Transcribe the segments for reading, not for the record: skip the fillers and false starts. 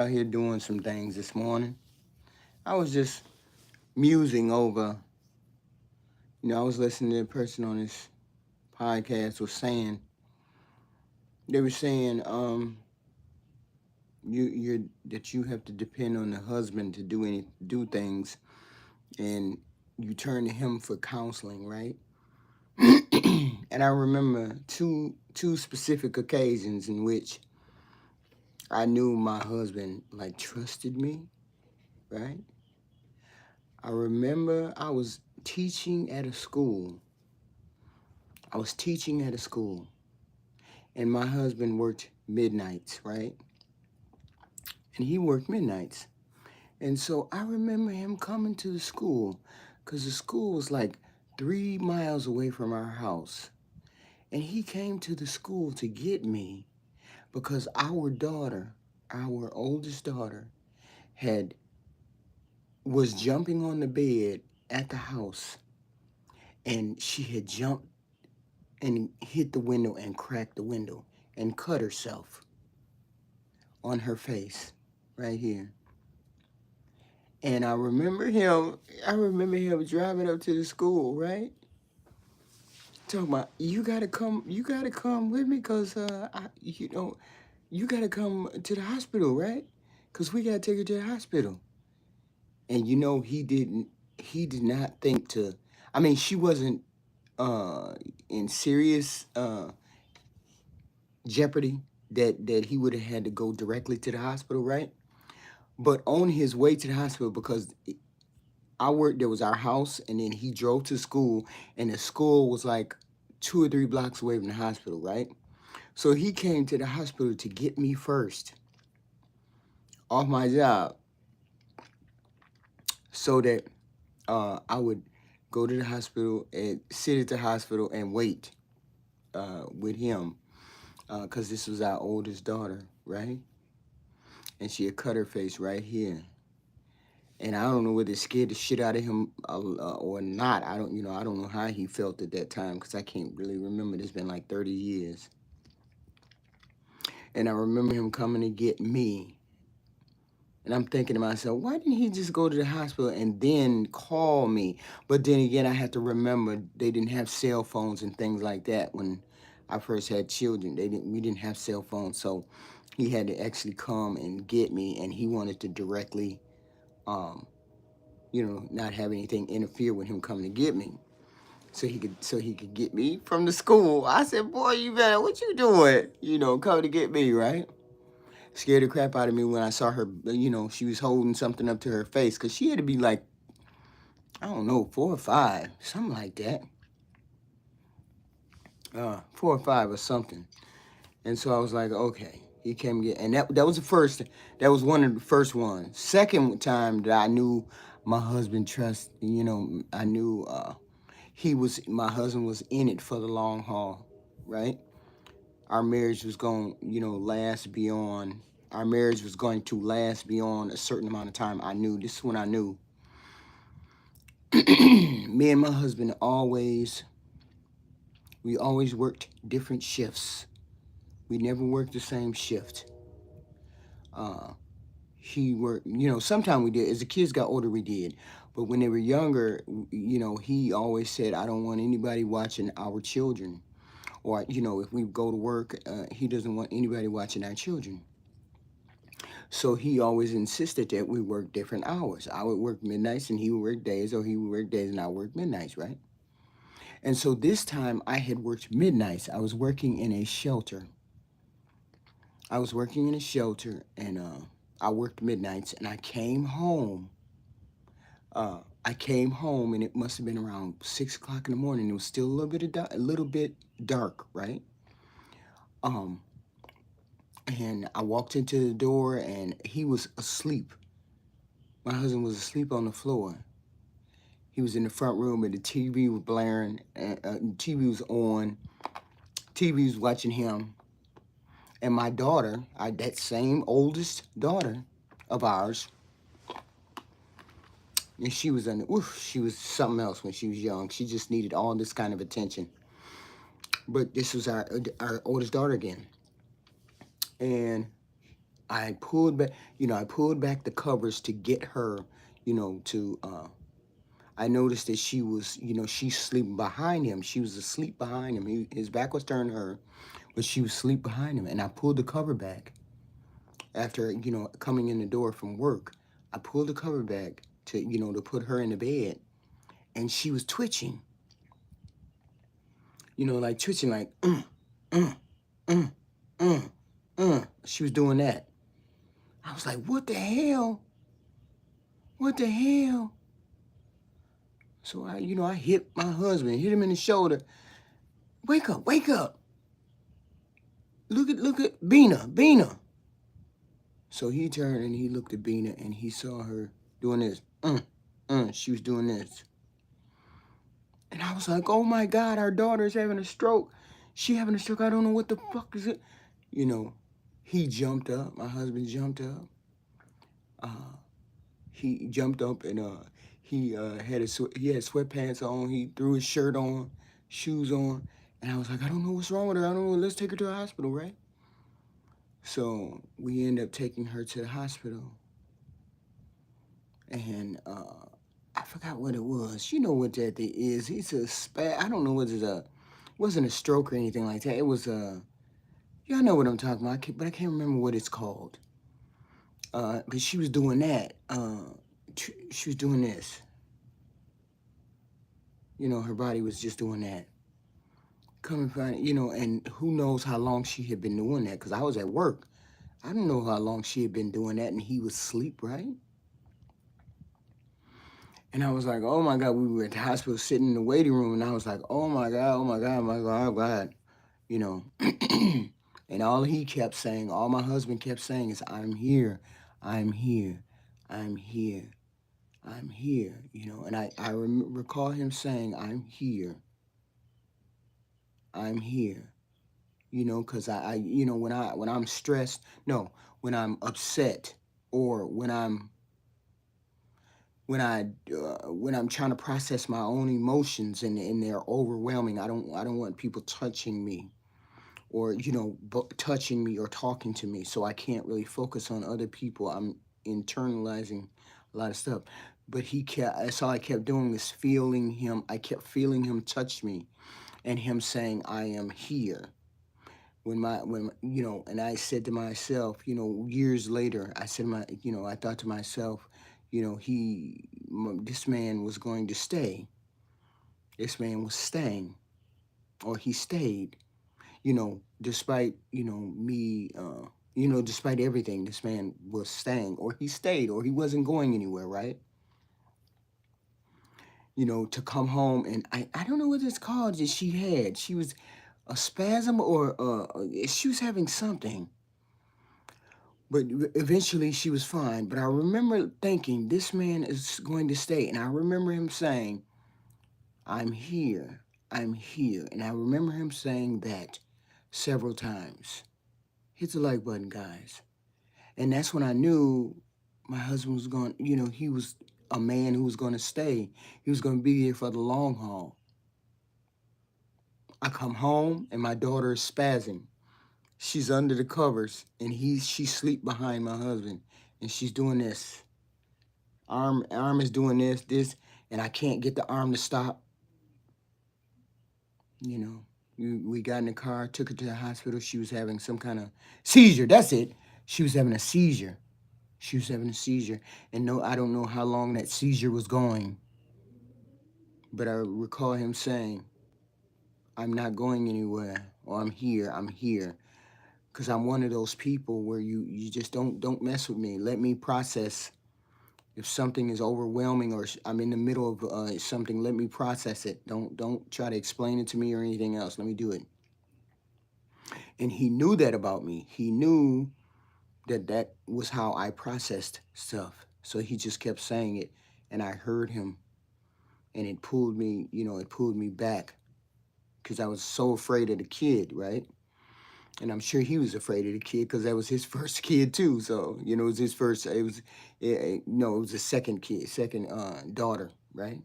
Out here doing some things this morning. I was just musing over, I was listening to a person on this podcast was saying, they were saying, that you have to depend on the husband to do things, and you turn to him for counseling, right? And I remember two specific occasions in which I knew my husband like trusted me, right? I remember I was teaching at a school. I was teaching at a school, and my husband worked midnights, right? And he worked midnights. And so I remember him coming to the school because the school was like 3 miles away from our house. And he came to the school to get me because our daughter, our oldest daughter, had was jumping on the bed at the house, and she had jumped and hit the window and cracked the window and cut herself on her face right here. And I remember him driving up to the school, right? Talking about, you gotta come with me because, you gotta come to the hospital, right? Because we gotta take her to the hospital. And he did not think to, I mean, she wasn't in serious jeopardy that he would have had to go directly to the hospital, right? But on his way to the hospital, because there was our house, and then he drove to school, and the school was like 2 or 3 blocks away from the hospital, right? So he came to the hospital to get me first off my job so that I would go to the hospital and sit at the hospital and wait with him because this was our oldest daughter, right? And she had cut her face right here. And I don't know whether it scared the shit out of him or not. I don't know how he felt at that time because I can't really remember. It's been like 30 years. And I remember him coming to get me. And I'm thinking to myself, why didn't he just go to the hospital and then call me? But then again, I have to remember they didn't have cell phones and things like that when I first had children. We didn't have cell phones, so he had to actually come and get me, and he wanted to directly, um, not have anything interfere with him coming to get me, so he could get me from the school. I said, boy, you better, what you doing? Coming to get me, right? Scared the crap out of me when I saw her, she was holding something up to her face because she had to be like, I don't know, 4 or 5, something like that. 4 or 5 or something. And so I was like, okay, he came get, and that was the first, that was one of the first ones. Second time that I knew my husband trust, I knew my husband was in it for the long haul, right? Our marriage was going, last beyond, our marriage was going to last beyond a certain amount of time. I knew, this is when I knew. Me and my husband we always worked different shifts. We never worked the same shift. Uh, he worked, sometimes we did. As the kids got older, we did. But when they were younger, he always said, I don't want anybody watching our children. Or, if we go to work, he doesn't want anybody watching our children. So he always insisted that we work different hours. I would work midnights and he would work days, or he would work days and I would work midnights, right? And so this time I had worked midnights. I was working in a shelter. I was working in a shelter, and I worked midnights, and I came home. And it must have been around 6 o'clock in the morning. It was still a little bit dark, right? Um, and I walked into the door, and he was asleep. My husband was asleep on the floor. He was in the front room, and the TV was blaring, and TV was on. TV was watching him, and my daughter, that same oldest daughter of ours, and she was something else when she was young. She just needed all this kind of attention. But this was our oldest daughter again. And I pulled back, I pulled back the covers to get her, to I noticed that she was, she's sleeping behind him. She was asleep behind him. His back was turned to her, but she was asleep behind him. And I pulled the cover back after, coming in the door from work. I pulled the cover back to, to put her in the bed. And she was twitching, like twitching, like, uh, uh, uh, She was doing that. I was like, what the hell? What the hell? So I hit my husband, hit him in the shoulder. Wake up, wake up. Look at Bina. So he turned and he looked at Bina and he saw her doing this. She was doing this. And I was like, oh my God, our daughter's having a stroke. She having a stroke. I don't know what the fuck is it. He jumped up. My husband jumped up. He jumped up and he he had sweatpants on. He threw his shirt on, shoes on. And I was like, I don't know what's wrong with her. I don't know. Let's take her to the hospital, right? So we end up taking her to the hospital. And I forgot what it was. You know what that thing is. It's I don't know what it wasn't a stroke or anything like that. It was y'all know what I'm talking about, but I can't remember what it's called. But she was doing that. She was doing this. Her body was just doing that. Come and find, and who knows how long she had been doing that, because I was at work. I don't know how long she had been doing that, and he was asleep, right? And I was like, oh my God, we were at the hospital sitting in the waiting room, and I was like, oh my God, oh my God, oh my God, oh God, And all he kept saying, all my husband kept saying is, I'm here, I'm here, I'm here, I'm here, And I recall him saying, I'm here, I'm here. Because when I'm stressed, no, when I'm upset, or when I'm trying to process my own emotions and they're overwhelming, I don't want people touching me, or touching me or talking to me, so I can't really focus on other people. I'm internalizing a lot of stuff. But that's all I kept doing, is feeling him. I kept feeling him touch me, and him saying, I am here. And I said to myself, years later, I said, I thought to myself, this man was going to stay. This man was staying, or he stayed, despite, me, despite everything, this man was staying, or he stayed, or he wasn't going anywhere, right? To come home, and I don't know what it's called that she had. She was a spasm, or she was having something. But eventually she was fine. But I remember thinking, this man is going to stay. And I remember him saying, I'm here. I'm here. And I remember him saying that several times. Hit the like button, guys. And that's when I knew my husband was going, he was a man who was going to stay. He was going to be here for the long haul. I come home and my daughter is spazzing. She's under the covers, and she sleep behind my husband, and she's doing this. Arm is doing this, and I can't get the arm to stop. We got in the car, took her to the hospital. She was having some kind of seizure. That's it. She was having a seizure. She was having a seizure, and no, I don't know how long that seizure was going, but I recall him saying, I'm not going anywhere, or I'm here. I'm here. Because I'm one of those people where you just don't mess with me. Let me process. If something is overwhelming, or I'm in the middle of something, let me process it. Don't try to explain it to me or anything else. Let me do it. And he knew that about me. He knew that was how I processed stuff. So he just kept saying it, and I heard him, and it pulled me. It pulled me back, because I was so afraid of the kid, right? And I'm sure he was afraid of the kid, because that was his first kid too. So it was his first. No, it was the second kid, second daughter, right?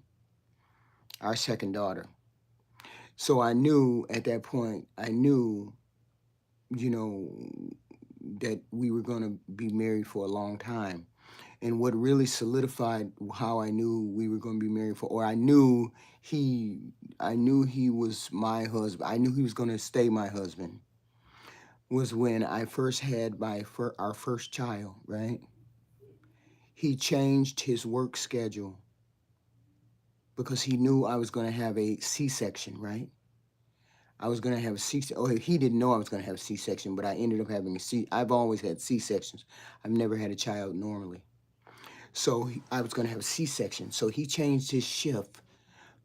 Our second daughter. So I knew at that point. I knew, you know, that we were going to be married for a long time. And what really solidified how I knew we were going to be married for, or he, I knew he was my husband. I knew he was going to stay my husband. Was when I first had our first child. Right, he changed his work schedule because he knew I was going to have a C-section. Right, I was going to have a C. Oh, he didn't know I was going to have a C-section, but I ended up having a C. I've always had C-sections. I've never had a child normally. So I was going to have a C-section. So he changed his shift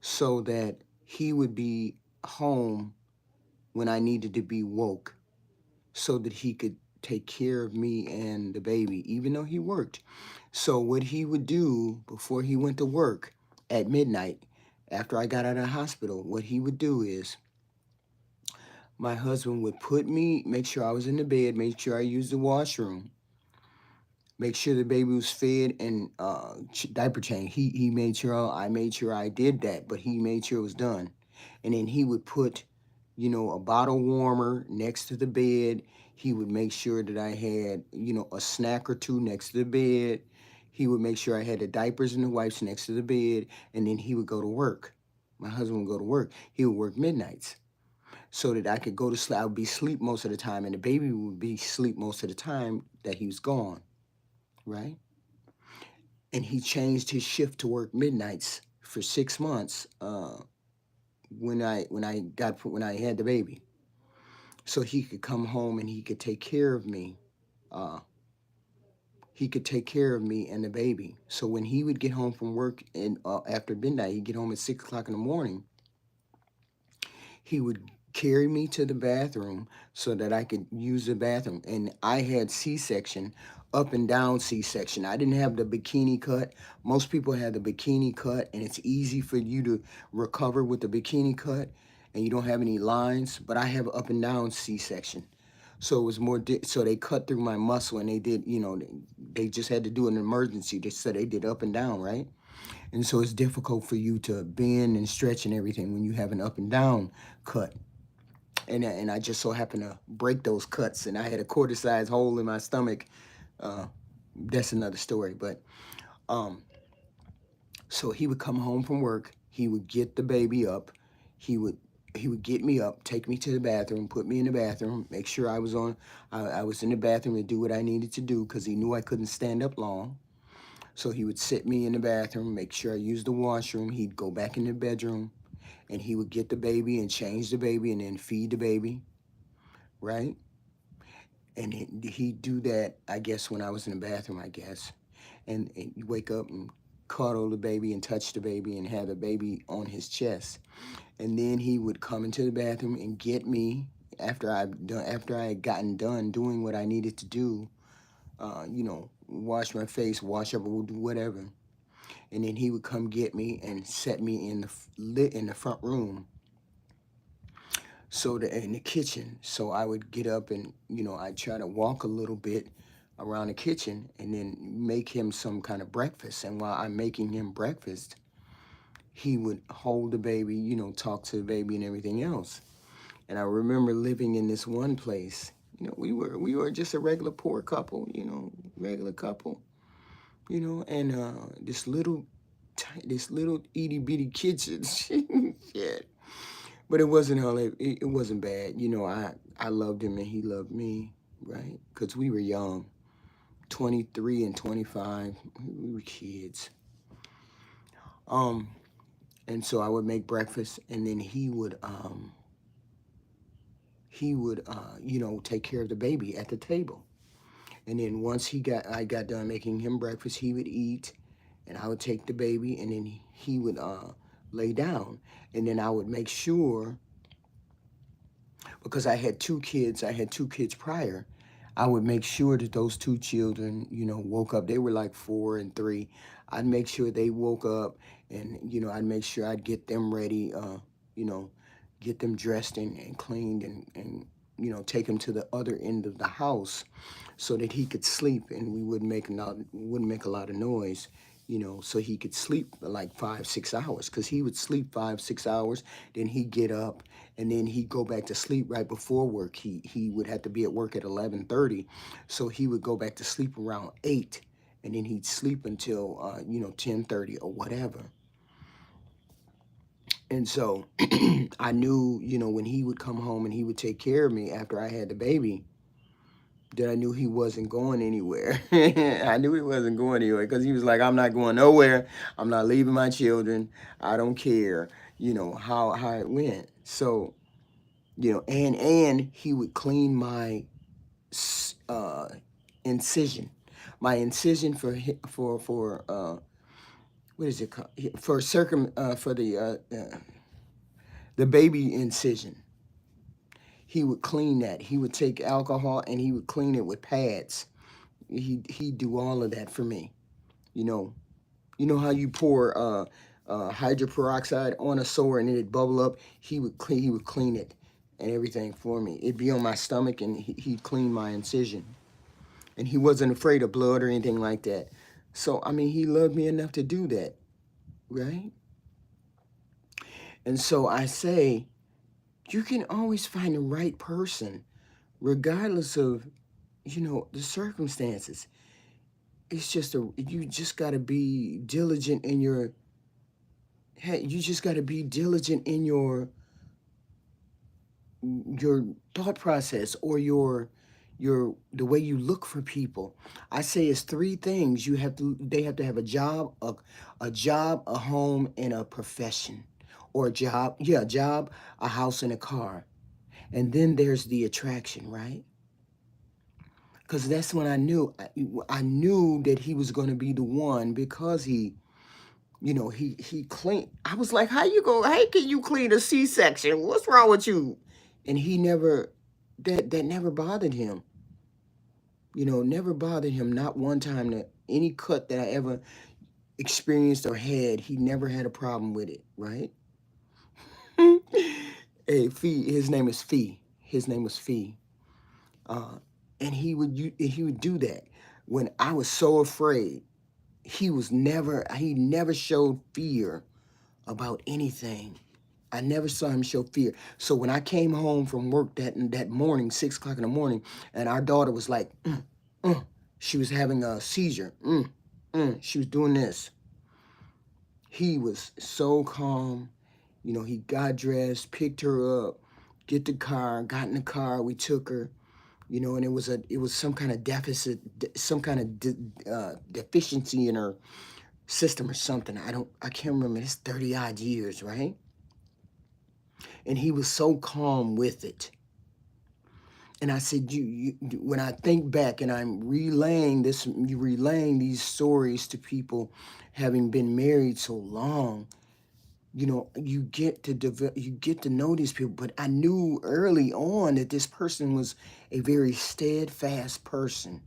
so that he would be home when I needed to be woke so that he could take care of me and the baby, even though he worked. So what he would do before he went to work at midnight, after I got out of the hospital, what he would do is my husband would make sure I was in the bed, make sure I used the washroom, make sure the baby was fed and diaper change. He made sure I made sure I did that, but he made sure it was done. And then he would put, a bottle warmer next to the bed. He would make sure that I had, a snack or two next to the bed. He would make sure I had the diapers and the wipes next to the bed, and then he would go to work. My husband would go to work. He would work midnights so that I could go to sleep. I would be asleep most of the time, and the baby would be asleep most of the time that he was gone, right? And he changed his shift to work midnights for 6 months when I had the baby, so he could come home and he could take care of me. Uh, he could take care of me and the baby. So when he would get home from work and after midnight, he'd get home at 6 o'clock in the morning. He would carry me to the bathroom so that I could use the bathroom. And I had C-section, up and down C-section. I didn't have the bikini cut. Most people have the bikini cut, and it's easy for you to recover with the bikini cut, and you don't have any lines. But I have up and down C-section. So it was more, so they cut through my muscle, and they did, they just had to do an emergency. So they did up and down, right? And so it's difficult for you to bend and stretch and everything when you have an up and down cut. And I just so happened to break those cuts, and I had a quarter-sized hole in my stomach. Uh, that's another story. But um, so he would come home from work. He would get the baby up. He would he would get me up, take me to the bathroom, put me in the bathroom, make sure I was in the bathroom to do what I needed to do because he knew I couldn't stand up long. So he would sit me in the bathroom, make sure I used the washroom. He'd go back in the bedroom, and he would get the baby and change the baby and then feed the baby, right? And he'd do that, I guess, when I was in the bathroom, I guess. And you wake up and cuddle the baby and touch the baby and have the baby on his chest. And then he would come into the bathroom and get me after I had gotten done doing what I needed to do, wash my face, wash up, or do whatever. And then he would come get me and set me in the front room, so that in the kitchen. So I would get up and I'd try to walk a little bit around the kitchen and then make him some kind of breakfast. And while I'm making him breakfast, he would hold the baby, talk to the baby and everything else. And I remember living in this one place. We were just a regular poor couple, regular couple, and this little itty bitty kitchen. Shit. But it wasn't all it wasn't bad. I loved him and he loved me, right? Because we were young, 23 and 25. We were kids. Um, and so I would make breakfast, and then he would take care of the baby at the table. And then once I got done making him breakfast, he would eat, and I would take the baby, and then he would lay down, and then I would make sure, because I had two kids prior. I would make sure that those two children, woke up. They were like 4 and 3. I'd make sure they woke up, and I'd make sure I'd get them ready, you know, get them dressed and cleaned, and take them to the other end of the house so that he could sleep, and we wouldn't make a lot of noise. So he could sleep like 5, 6 hours, because he would sleep 5, 6 hours, then he'd get up, and then he'd go back to sleep right before work. He would have to be at work at 11:30, so he would go back to sleep around 8, and then he'd sleep until 10:30 or whatever. And so I knew, when he would come home and he would take care of me after I had the baby, that I knew he wasn't going anywhere. I knew he wasn't going anywhere because he was like, I'm not going nowhere. I'm not leaving my children. I don't care, how it went. So, and he would clean my uh, incision, my incision for what is it called, for the baby incision. He would clean that. He would take alcohol and he would clean it with pads. He'd do all of that for me. You know, how you pour hydroperoxide on a sore and it'd bubble up. He would clean it and everything for me. It'd be on my stomach and he'd clean my incision. And he wasn't afraid of blood or anything like that. So I mean, he loved me enough to do that, right? And so I say, you can always find the right person, regardless of the circumstances. It's just you just got to be diligent in your. Hey, you just got to be diligent in your thought process, or the way you look for people. I say it's three things. They have to have a job, a home, and a profession. Or a job, yeah, a job, a house, and a car. And then there's the attraction, right? Because that's when I knew that he was going to be the one, because he cleaned. I was like, how can you clean a C-section? What's wrong with you? And he never, that never bothered him. Never bothered him. Not one time. That any cut that I ever experienced or had, he never had a problem with it, right? Hey, Fee, his name is Fee. His name was Fee. Uh, and he would do that when I was so afraid. He never showed fear about anything. I never saw him show fear. So when I came home from work that morning, 6 o'clock in the morning, and our daughter was like, she was having a seizure. She was doing this. He was so calm. He got dressed, picked her up, got in the car. We took her. And it was some kind of deficit, some kind of deficiency in her system or something. I can't remember. It's 30 odd years, right? And he was so calm with it. And I said, when I think back and I'm relaying these stories to people, having been married so long, you get to know these people. But I knew early on that this person was a very steadfast person.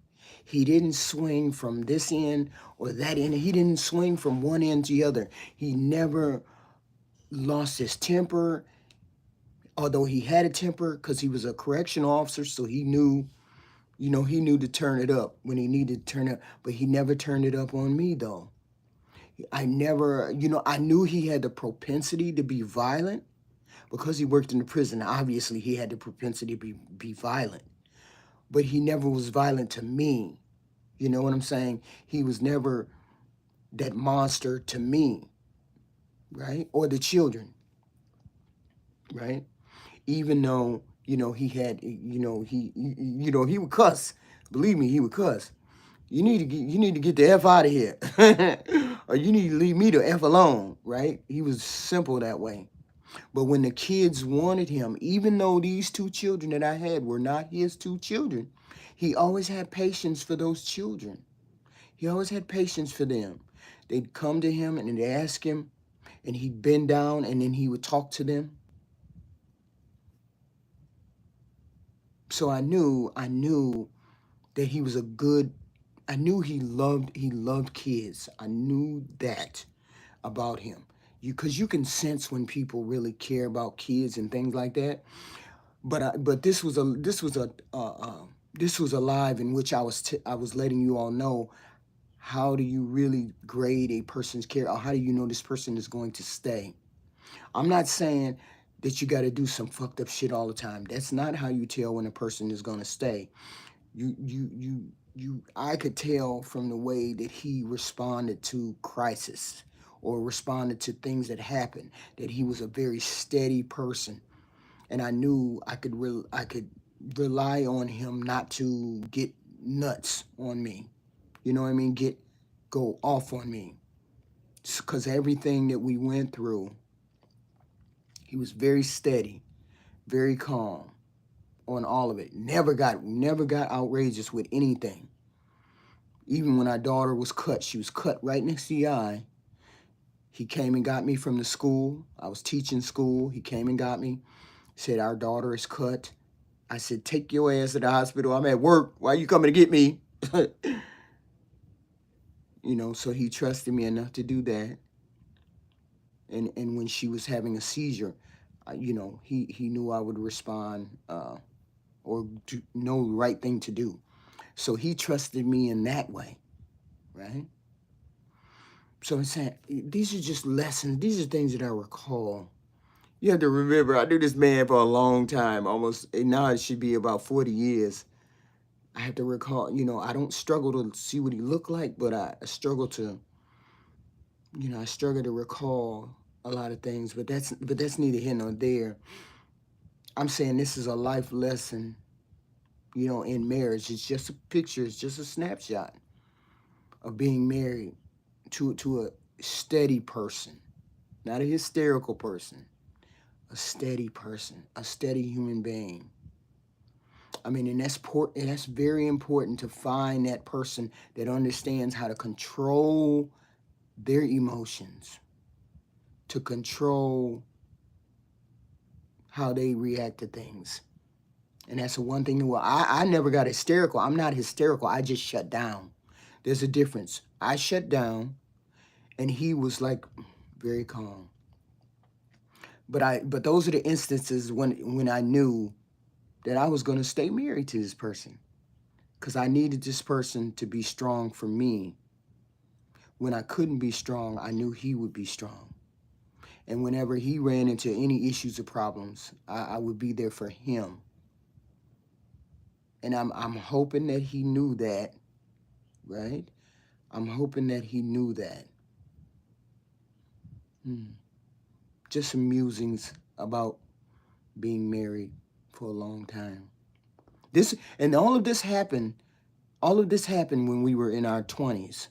He didn't swing from this end or that end. He didn't swing from one end to the other. He never lost his temper, although he had a temper because he was a correctional officer, so he knew to turn it up when he needed to turn it up. But he never turned it up on me, though. I never, I knew he had the propensity to be violent because he worked in the prison. Obviously, he had the propensity to be violent, but he never was violent to me. You know what I'm saying? He was never that monster to me, right? Or the children, right? Even though, he had, he would cuss. Believe me, he would cuss. You need to get the F out of here. Or you need to leave me the F alone, right? He was simple that way. But when the kids wanted him, even though these two children that I had were not his two children, he always had patience for those children. He always had patience for them. They'd come to him and they'd ask him, and he'd bend down and then he would talk to them. So I knew that he was a good. I knew he loved kids. I knew that about him. Because you can sense when people really care about kids and things like that. But this was a live in which I was letting you all know, how do you really grade a person's care, or how do you know this person is going to stay. I'm not saying that you got to do some fucked up shit all the time. That's not how you tell when a person is going to stay. I could tell from the way that he responded to crisis or responded to things that happened that he was a very steady person, and I knew I could rely on him not to get nuts on me. You know what I mean? Go off on me. Because everything that we went through, he was very steady, very calm on all of it. Never got outrageous with anything. Even when our daughter was cut, she was cut right next to the eye. He came and got me from the school. I was teaching school. He came and got me. Said, our daughter is cut. I said, take your ass to the hospital. I'm at work. Why are you coming to get me? You know, so he trusted me enough to do that. And when she was having a seizure, you know, he knew I would respond or know the right thing to do. So he trusted me in that way, right? So I'm saying, these are just lessons. These are things that I recall. You have to remember, I knew this man for a long time, almost, now it should be about 40 years. I have to recall, you know, I don't struggle to see what he looked like, but I struggle to, you know, I struggle to recall a lot of things, but that's neither here nor there. I'm saying this is a life lesson, you know, in marriage. It's just a picture, it's just a snapshot of being married to a steady person, not a hysterical person, a steady person, a steady human being. I mean, and that's very important to find that person that understands how to control their emotions, to control how they react to things. And that's the one thing that I never got hysterical. I'm not hysterical. I just shut down. There's a difference. I shut down, and he was like very calm. But those are the instances when I knew that I was going to stay married to this person, because I needed this person to be strong for me. When I couldn't be strong, I knew he would be strong. And whenever he ran into any issues or problems, I would be there for him. And I'm hoping that he knew that, right? I'm hoping that he knew that. Just some musings about being married for a long time. All of this happened when we were in our 20s.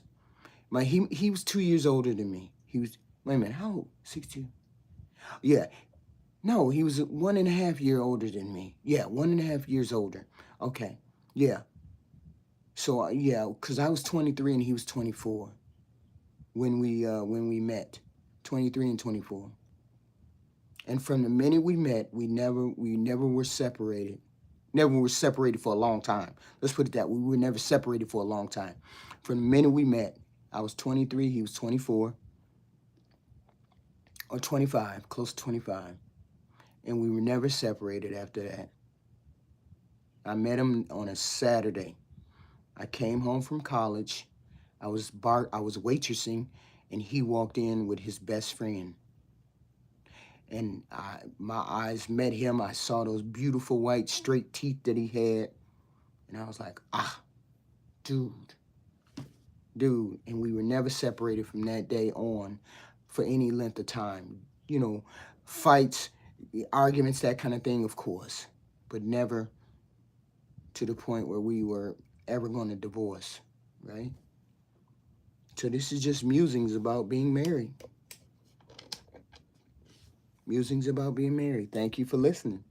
He was 2 years older than me. He was, wait a minute, how old? 62? Yeah. No, he was 1.5 years older than me. Yeah, 1.5 years older. Okay. Yeah. So yeah, because I was 23 and he was 24 when we met. 23 and 24. And from the minute we met, we never were separated. Never were separated for a long time. Let's put it that way. We were never separated for a long time. From the minute we met, I was 23, he was 24, or 25, close to 25. And we were never separated after that. I met him on a Saturday. I came home from college. I was waitressing, and he walked in with his best friend. And my eyes met him. I saw those beautiful white straight teeth that he had. And I was like, dude. And we were never separated from that day on for any length of time. You know, fights, arguments, that kind of thing, of course. But never to the point where we were ever going to divorce, right? So this is just musings about being married. Musings about being married. Thank you for listening.